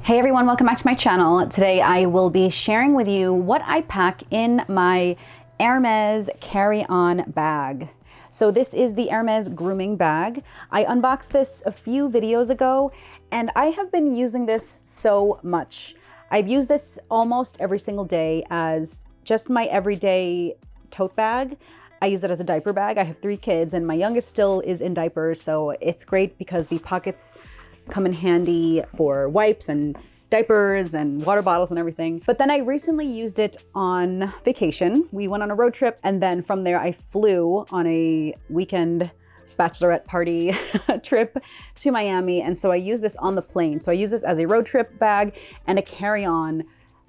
Hey everyone, welcome back to my channel. Today I will be sharing with you what I pack in my Hermes carry-on bag. So this is the Hermes Grooming Bag. I unboxed this a few videos ago and I have been using this so much. I've used this almost every single day as just my everyday tote bag. I use it as a diaper bag. I have 3 kids and my youngest still is in diapers, so it's great because the pockets come in handy for wipes and diapers and water bottles and everything. But then I recently used it on vacation. We went on a road trip and then from there I flew on a weekend bachelorette party trip to Miami. And so I use this on the plane. So I use this as a road trip bag and a carry-on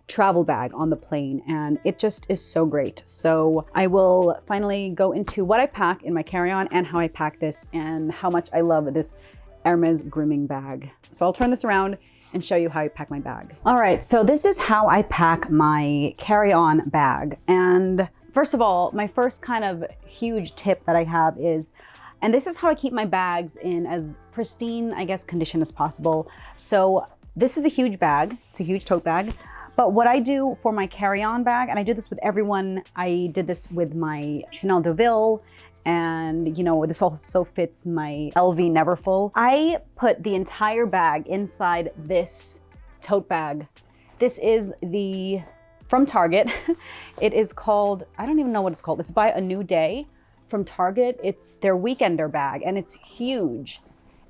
travel bag on the plane, and it just is so great. So I will finally go into what I pack in my carry-on and how I pack this and how much I love this Hermes grooming bag. So I'll turn this around and show you how I pack my bag. All right, so this is how I pack my carry-on bag. And first of all, my first kind of huge tip that I have is, and this is how I keep my bags in as pristine, I guess, condition as possible. So this is a huge bag, it's a huge tote bag. But what I do for my carry-on bag, and I do this with everyone, I did this with my Chanel Deauville, and you know, this also fits my LV Neverfull. I put the entire bag inside this tote bag. This is from Target. It is called, I don't even know what it's called. It's by A New Day from Target. It's their weekender bag and it's huge.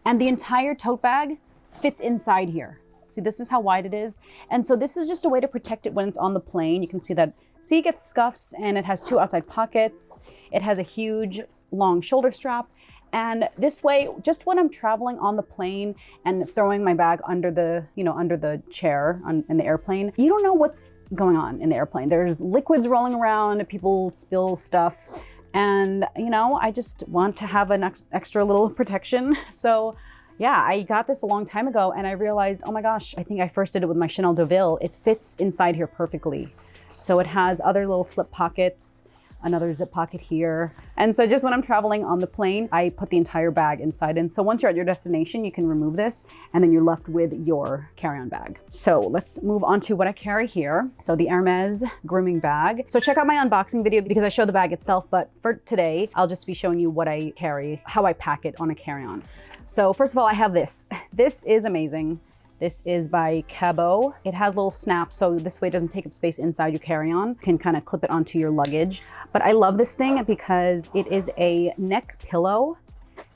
And the entire tote bag fits inside here. See, this is how wide it is. And so this is just a way to protect it when it's on the plane. You can see that, see, it gets scuffs and it has 2 outside pockets. It has a huge long shoulder strap. And this way, just when I'm traveling on the plane and throwing my bag under the, under the chair in the airplane, you don't know what's going on in the airplane. There's liquids rolling around, people spill stuff. And, I just want to have an extra little protection. So yeah, I got this a long time ago and I realized, oh my gosh, I think I first did it with my Chanel Deauville. It fits inside here perfectly. So it has other little slip pockets, another zip pocket here. And so just when I'm traveling on the plane, I put the entire bag inside. And so once you're at your destination, you can remove this and then you're left with your carry-on bag. So let's move on to what I carry here. So the Hermes grooming bag. So check out my unboxing video because I show the bag itself, but for today, I'll just be showing you what I carry, how I pack it on a carry-on. So first of all, I have this. This is amazing. This is by Cabo. It has little snaps, so this way it doesn't take up space inside your carry-on. You can kind of clip it onto your luggage. But I love this thing because it is a neck pillow.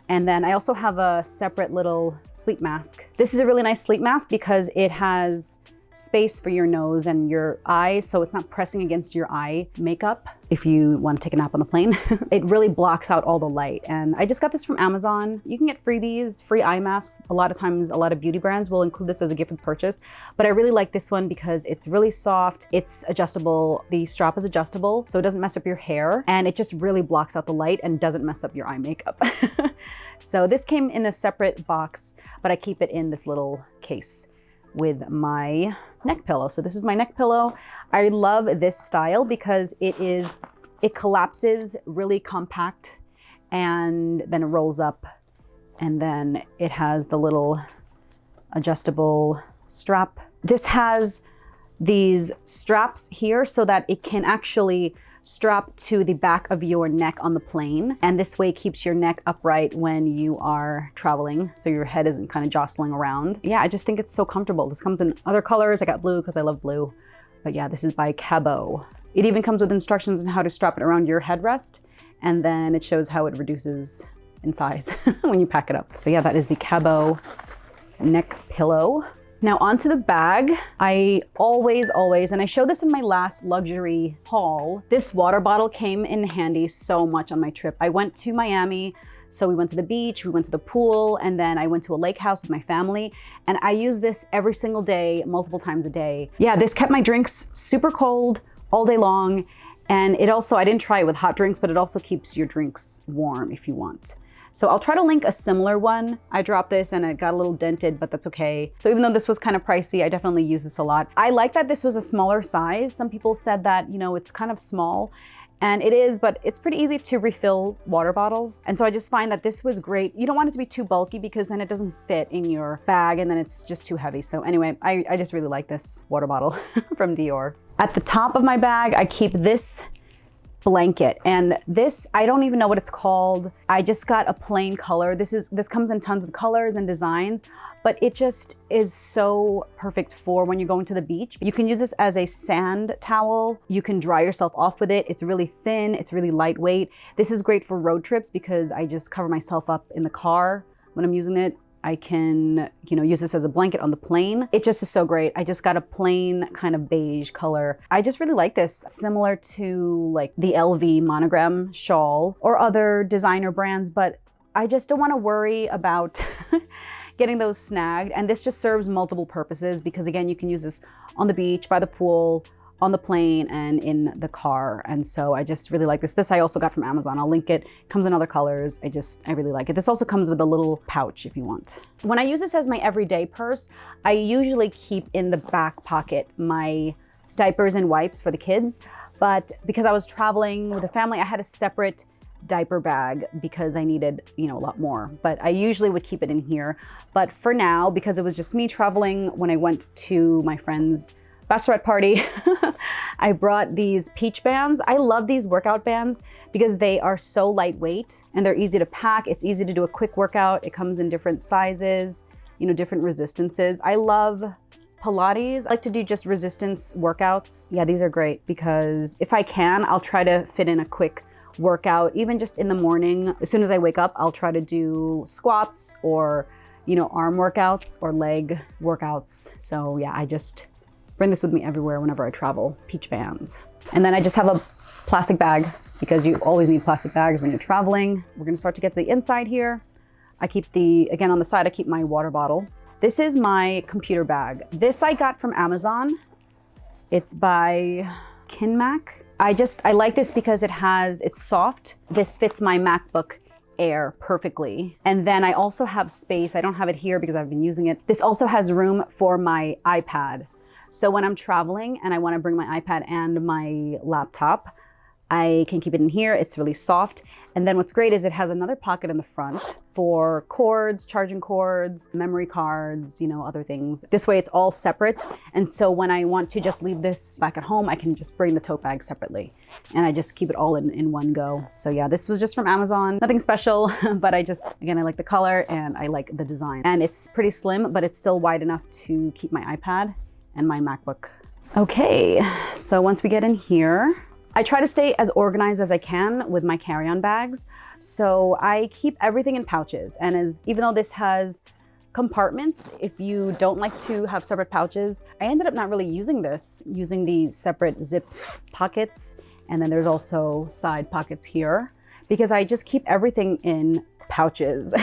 And then I also have a separate little sleep mask. This is a really nice sleep mask because it has space for your nose and your eyes, so it's not pressing against your eye makeup if you want to take a nap on the plane. It really blocks out all the light. And I just got this from Amazon. You can get freebies, free eye masks. A lot of times, a lot of beauty brands will include this as a gift with purchase. But I really like this one because it's really soft. It's adjustable. The strap is adjustable, so it doesn't mess up your hair. And it just really blocks out the light and doesn't mess up your eye makeup. So this came in a separate box, but I keep it in this little case with my neck pillow. So this is my neck pillow. I love this style because it collapses really compact and then it rolls up, and then it has the little adjustable strap. This has these straps here so that it can actually strap to the back of your neck on the plane. And this way it keeps your neck upright when you are traveling, so your head isn't kind of jostling around. Yeah, I just think it's so comfortable. This comes in other colors. I got blue because I love blue. But yeah, this is by Cabo. It even comes with instructions on how to strap it around your headrest. And then it shows how it reduces in size when you pack it up. So yeah, that is the Cabo neck pillow. Now onto the bag. I always, and I showed this in my last luxury haul, this water bottle came in handy so much on my trip. I went to Miami, so we went to the beach, we went to the pool, and then I went to a lake house with my family, and I use this every single day, multiple times a day. Yeah, this kept my drinks super cold all day long, and it also, I didn't try it with hot drinks, but it also keeps your drinks warm if you want. So I'll try to link a similar one. I dropped this and it got a little dented, but that's okay. So even though this was kind of pricey, I definitely use this a lot. I like that this was a smaller size. Some people said that, it's kind of small. And it is, but it's pretty easy to refill water bottles. And so I just find that this was great. You don't want it to be too bulky because then it doesn't fit in your bag and then it's just too heavy. So anyway, I just really like this water bottle from Dior. At the top of my bag, I keep this blanket, and this, I don't even know what it's called. I just got a plain color. This comes in tons of colors and designs, but it just is so perfect for when you're going to the beach. You can use this as a sand towel. You can dry yourself off with it. It's really thin, it's really lightweight. This is great for road trips because I just cover myself up in the car when I'm using it. I can, use this as a blanket on the plane. It just is so great. I just got a plain kind of beige color. I just really like this. Similar to like the LV monogram shawl or other designer brands, but I just don't want to worry about getting those snagged. And this just serves multiple purposes because again, you can use this on the beach, by the pool, on the plane, and in the car. And so I just really like this. This I also got from Amazon. I'll link it. Comes in other colors. I really like it. This also comes with a little pouch if you want. When I use this as my everyday purse, I usually keep in the back pocket my diapers and wipes for the kids. But because I was traveling with a family, I had a separate diaper bag because I needed, a lot more. But I usually would keep it in here. But for now, because it was just me traveling when I went to my friend's bachelorette party, I brought these peach bands. I love these workout bands because they are so lightweight and they're easy to pack. It's easy to do a quick workout. It comes in different sizes, different resistances. I love Pilates. I like to do just resistance workouts. Yeah, these are great because if I can, I'll try to fit in a quick workout, even just in the morning. As soon as I wake up, I'll try to do squats or, arm workouts or leg workouts. So yeah, I just bring this with me everywhere whenever I travel, peach bands. And then I just have a plastic bag because you always need plastic bags when you're traveling. We're gonna start to get to the inside here. I keep again on the side, I keep my water bottle. This is my computer bag. This I got from Amazon. It's by Kinmac. I like this because it's soft. This fits my MacBook Air perfectly. And then I also have space. I don't have it here because I've been using it. This also has room for my iPad. So when I'm traveling and I want to bring my iPad and my laptop, I can keep it in here. It's really soft. And then what's great is it has another pocket in the front for cords, charging cords, memory cards, other things. This way it's all separate. And so when I want to just leave this back at home, I can just bring the tote bag separately. And I just keep it all in one go. So yeah, this was just from Amazon. Nothing special, but I like the color and I like the design. And it's pretty slim, but it's still wide enough to keep my iPad and my MacBook. Okay, so once we get in here, I try to stay as organized as I can with my carry-on bags. So I keep everything in pouches. And even though this has compartments, if you don't like to have separate pouches, I ended up not really using the separate zip pockets. And then there's also side pockets here because I just keep everything in pouches.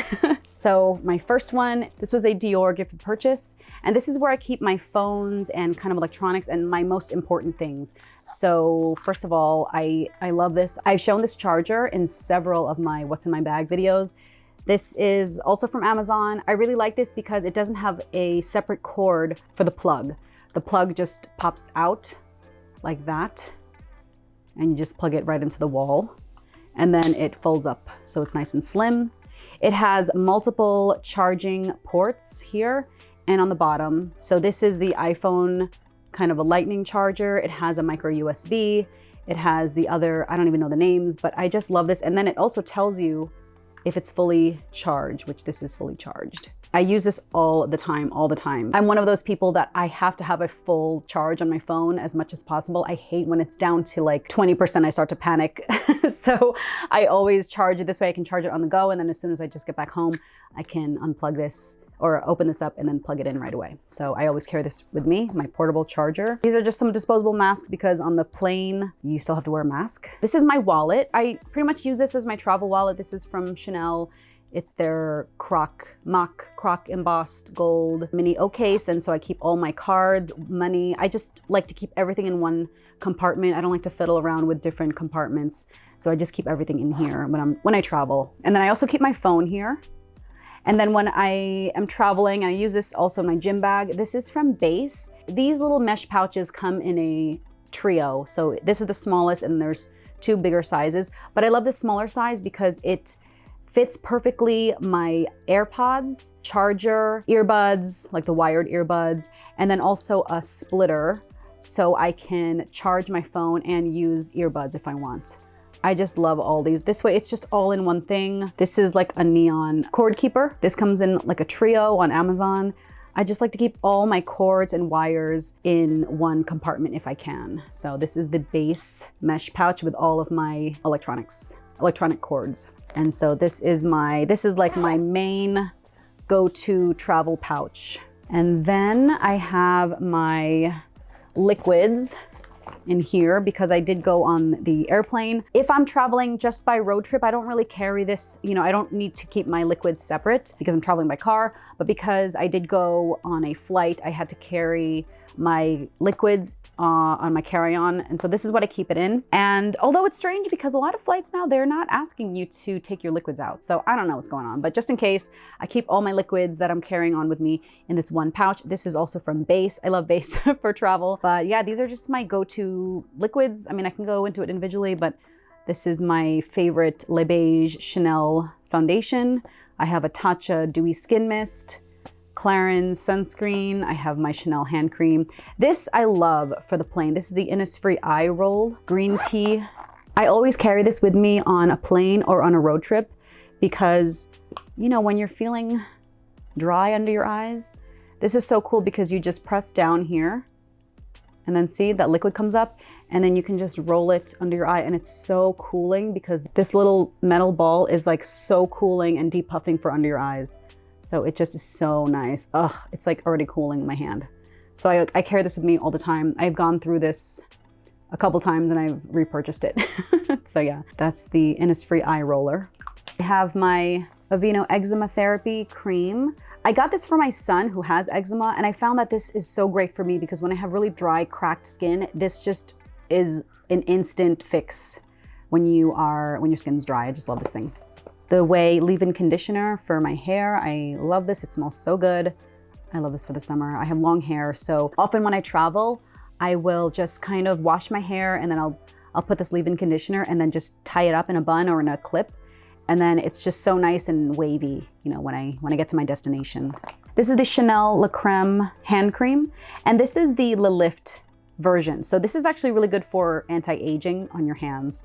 So my first one, this was a Dior gift purchase. And this is where I keep my phones and kind of electronics and my most important things. So first of all, I love this. I've shown this charger in several of my What's in My Bag videos. This is also from Amazon. I really like this because it doesn't have a separate cord for the plug. The plug just pops out like that. And you just plug it right into the wall. And then it folds up, so it's nice and slim. It has multiple charging ports here and on the bottom. So this is the iPhone kind of a lightning charger. It has a micro USB. It has the other, I don't even know the names, but I just love this. And then it also tells you if it's fully charged, which this is fully charged. I use this all the time. I'm one of those people that I have to have a full charge on my phone as much as possible. I hate when it's down to like 20%, I start to panic. So I always charge it this way. I can charge it on the go. And then as soon as I just get back home, I can unplug this or open this up and then plug it in right away. So I always carry this with me, my portable charger. These are just some disposable masks because on the plane, you still have to wear a mask. This is my wallet. I pretty much use this as my travel wallet. This is from Chanel. It's their mock croc embossed gold mini O case. And so I keep all my cards, money. I just like to keep everything in one compartment. I don't like to fiddle around with different compartments. So I just keep everything in here when I travel. And then I also keep my phone here. And then when I am traveling, and I use this also in my gym bag, this is from Base. These little mesh pouches come in a trio. So this is the smallest and there's two bigger sizes, but I love the smaller size because it fits perfectly my AirPods, charger, earbuds, like the wired earbuds, and then also a splitter so I can charge my phone and use earbuds if I want. I just love all these. This way it's just all in one thing. This is like a neon cord keeper. This comes in like a trio on Amazon. I just like to keep all my cords and wires in one compartment if I can. So this is the base mesh pouch with all of my electronic cords. And so this is like my main go-to travel pouch. And then I have my liquids in here because I did go on the airplane. If I'm traveling just by road trip, I don't really carry this, I don't need to keep my liquids separate because I'm traveling by car, but because I did go on a flight, I had to carry my liquids on my carry-on. And so this is what I keep it in. And although it's strange because a lot of flights now, they're not asking you to take your liquids out. So I don't know what's going on, but just in case, I keep all my liquids that I'm carrying on with me in this one pouch. This is also from Base. I love Base for travel, but yeah, these are just my go-to liquids. I mean, I can go into it individually, but this is my favorite Le Beige Chanel foundation. I have a Tatcha Dewy Skin Mist, Clarins sunscreen. I have my Chanel hand cream. This I love for the plane. This is the Innisfree Eye Roll Green Tea. I always carry this with me on a plane or on a road trip because, when you're feeling dry under your eyes, this is so cool because you just press down here and then see that liquid comes up and then you can just roll it under your eye and it's so cooling because this little metal ball is like so cooling and depuffing for under your eyes. So it just is so nice. Ugh, it's like already cooling my hand. So I carry this with me all the time. I've gone through this a couple times and I've repurchased it. So yeah, that's the Innisfree Eye Roller. I have my Aveeno Eczema Therapy Cream. I got this for my son who has eczema and I found that this is so great for me because when I have really dry, cracked skin, this just is an instant fix when your skin's dry. I just love this thing. The Way Leave-In Conditioner for my hair. I love this. It smells so good. I love this for the summer. I have long hair, so often when I travel, I will just kind of wash my hair and then I'll put this leave-in conditioner and then just tie it up in a bun or in a clip. And then it's just so nice and wavy, when I get to my destination. This is the Chanel La Creme hand cream, and this is the Le Lift version. So this is actually really good for anti-aging on your hands.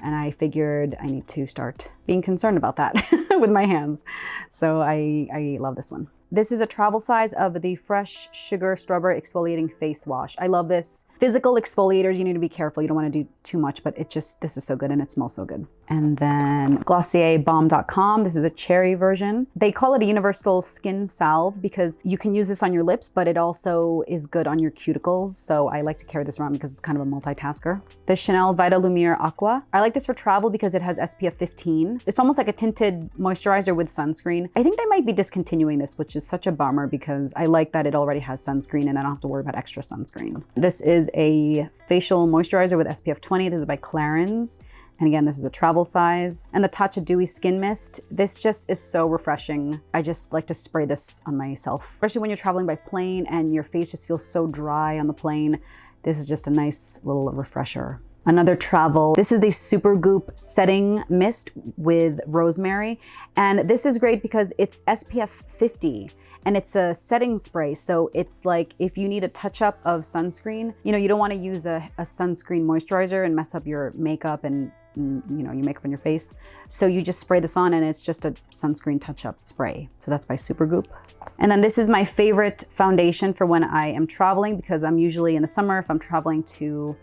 And I figured I need to start being concerned about that with my hands. So I love this one. This is a travel size of the Fresh Sugar Strawberry Exfoliating Face Wash. I love this. Physical exfoliators, you need to be careful. You don't want to do too much, but this is so good and it smells so good. And then GlossierBalm.com. This is a cherry version. They call it a universal skin salve because you can use this on your lips, but it also is good on your cuticles. So I like to carry this around because it's kind of a multitasker. The Chanel Vita Lumiere Aqua. I like this for travel because it has SPF 15. It's almost like a tinted moisturizer with sunscreen. I think they might be discontinuing this, which is such a bummer because I like that it already has sunscreen and I don't have to worry about extra sunscreen. This is a facial moisturizer with SPF 20. This is by Clarins. And again, this is a travel size. And the Tatcha Dewy Skin Mist. This just is so refreshing. I just like to spray this on myself, especially when you're traveling by plane and your face just feels so dry on the plane. This is just a nice little refresher. Another travel, this is the Super Goop Setting Mist with Rosemary. And this is great because it's SPF 50 and it's a setting spray. So it's like if you need a touch up of sunscreen, you don't want to use a sunscreen moisturizer and mess up your makeup and your makeup on your face. So you just spray this on and it's just a sunscreen touch-up spray. So that's by Super Goop. And then this is my favorite foundation for when I am traveling because I'm usually in the summer, if I'm traveling to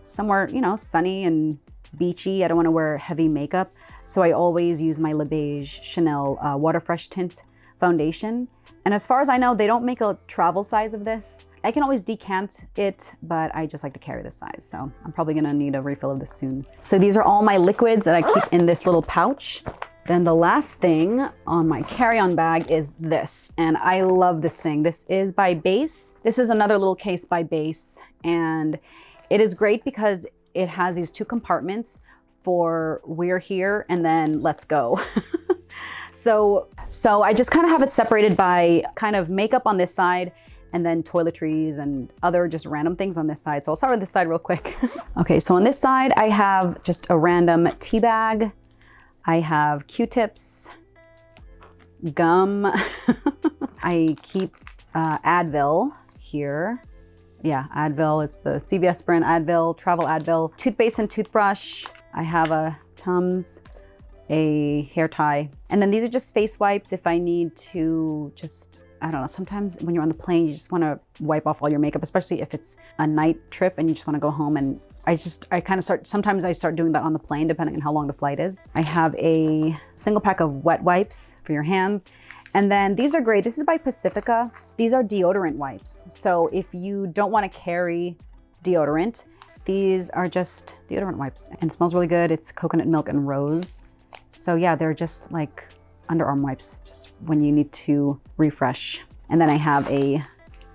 somewhere, sunny and beachy, I don't want to wear heavy makeup. So I always use my Le Beige Chanel Water Fresh Tint foundation. And as far as I know, they don't make a travel size of this. I can always decant it, but I just like to carry this size. So I'm probably gonna need a refill of this soon. So these are all my liquids that I keep in this little pouch. Then the last thing on my carry-on bag is this, and I love this thing. This is by Base. This is another little case by Base, and it is great because it has these two compartments for we're here and then let's go. So I just kind of have it separated by kind of makeup on this side and then toiletries and other just random things on this side. So I'll start with this side real quick. Okay, so on this side, I have just a random tea bag. I have Q-tips, gum. I keep Advil here. Yeah, Advil, it's the CVS brand Advil, travel Advil. Toothpaste and toothbrush. I have a Tums, a hair tie. And then these are just face wipes if I need to just, I don't know, sometimes when you're on the plane, you just wanna wipe off all your makeup, especially if it's a night trip and you just wanna go home. And sometimes I start doing that on the plane, depending on how long the flight is. I have a single pack of wet wipes for your hands. And then these are great. This is by Pacifica. These are deodorant wipes. So if you don't want to carry deodorant, these are just deodorant wipes. And it smells really good. It's coconut milk and rose. So yeah, they're just like underarm wipes, just when you need to refresh. And then I have a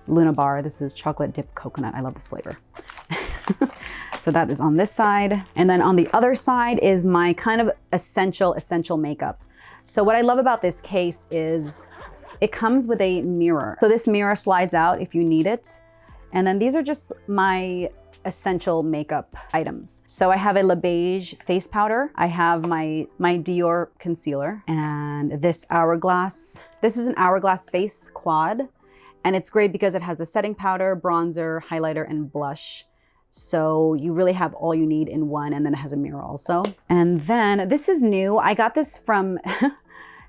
Luna bar. This is chocolate dipped coconut. I love this flavor. So that is on this side. And then on the other side is my kind of essential makeup. So what I love about this case is it comes with a mirror. So this mirror slides out if you need it. And then these are just my essential makeup items. So I have a Le Beige face powder. I have my Dior concealer and this Hourglass. This is an Hourglass face quad. And it's great because it has the setting powder, bronzer, highlighter, and blush. So you really have all you need in one, and then it has a mirror also. And then this is new. I got this from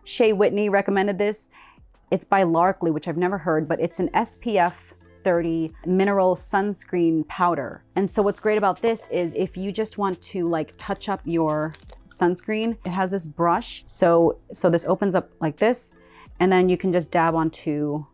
Shea Whitney recommended this. It's by Larkley, which I've never heard, but it's an SPF 30 mineral sunscreen powder. And so what's great about this is if you just want to like touch up your sunscreen, it has this brush. So this opens up like this, and then you can just dab onto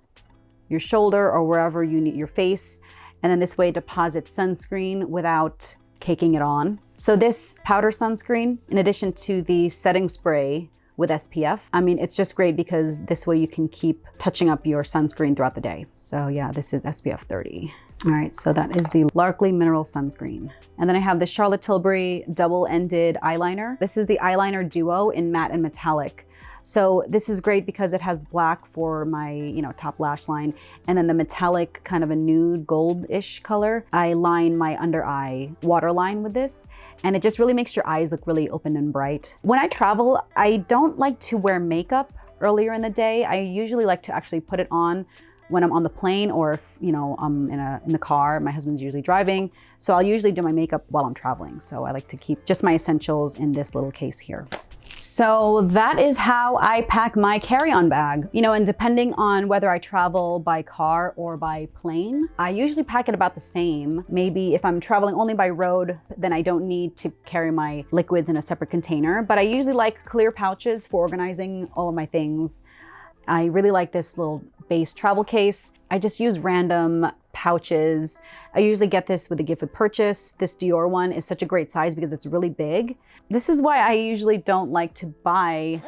your shoulder or wherever you need your face. And then this way it deposits sunscreen without caking it on. So this powder sunscreen, in addition to the setting spray with SPF, I mean, it's just great because this way you can keep touching up your sunscreen throughout the day. So yeah, this is SPF 30. All right, so that is the Larkley Mineral Sunscreen. And then I have the Charlotte Tilbury double-ended eyeliner. This is the eyeliner duo in matte and metallic. So this is great because it has black for my, top lash line, and then the metallic kind of a nude gold-ish color. I line my under eye waterline with this, and it just really makes your eyes look really open and bright. When I travel, I don't like to wear makeup earlier in the day. I usually like to actually put it on when I'm on the plane, or if, I'm in the car. My husband's usually driving. So I'll usually do my makeup while I'm traveling. So I like to keep just my essentials in this little case here. So that is how I pack my carry-on bag. And depending on whether I travel by car or by plane, I usually pack it about the same. Maybe if I'm traveling only by road, then I don't need to carry my liquids in a separate container. But I usually like clear pouches for organizing all of my things. I really like this little base travel case. I just use random pouches. I usually get this with a gift with purchase. This Dior one is such a great size because it's really big. This is why I usually don't like to buy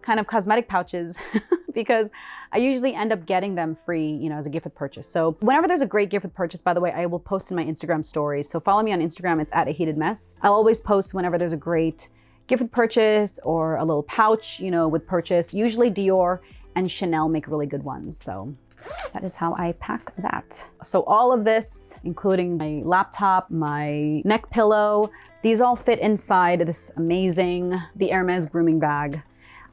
kind of cosmetic pouches because I usually end up getting them free, as a gift with purchase. So whenever there's a great gift with purchase, by the way, I will post in my Instagram stories. So follow me on Instagram, it's @aheatedmess. I'll always post whenever there's a great gift with purchase or a little pouch, with purchase. Usually Dior and Chanel make really good ones. So that is how I pack that. So all of this, including my laptop, my neck pillow, these all fit inside this amazing, the Hermes Grooming Bag.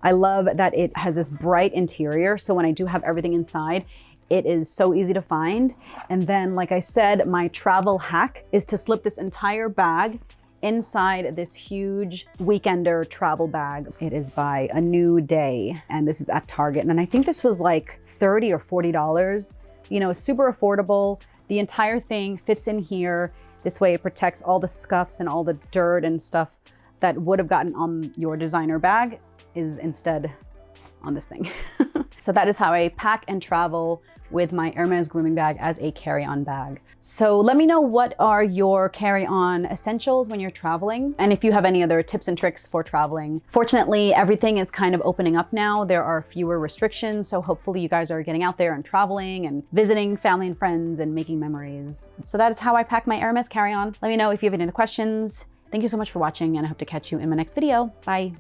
I love that it has this bright interior. So when I do have everything inside, it is so easy to find. And then, like I said, my travel hack is to slip this entire bag inside this huge weekender travel bag. It is by A New Day, and this is at Target. And I think this was like $30 or $40, super affordable. The entire thing fits in here. This way it protects all the scuffs and all the dirt and stuff that would have gotten on your designer bag is instead on this thing. So that is how I pack and travel with my Hermes Grooming Bag as a carry-on bag. So let me know what are your carry-on essentials when you're traveling, and if you have any other tips and tricks for traveling. Fortunately, everything is kind of opening up now. There are fewer restrictions, so hopefully you guys are getting out there and traveling and visiting family and friends and making memories. So that is how I pack my Hermes carry-on. Let me know if you have any other questions. Thank you so much for watching, and I hope to catch you in my next video. Bye.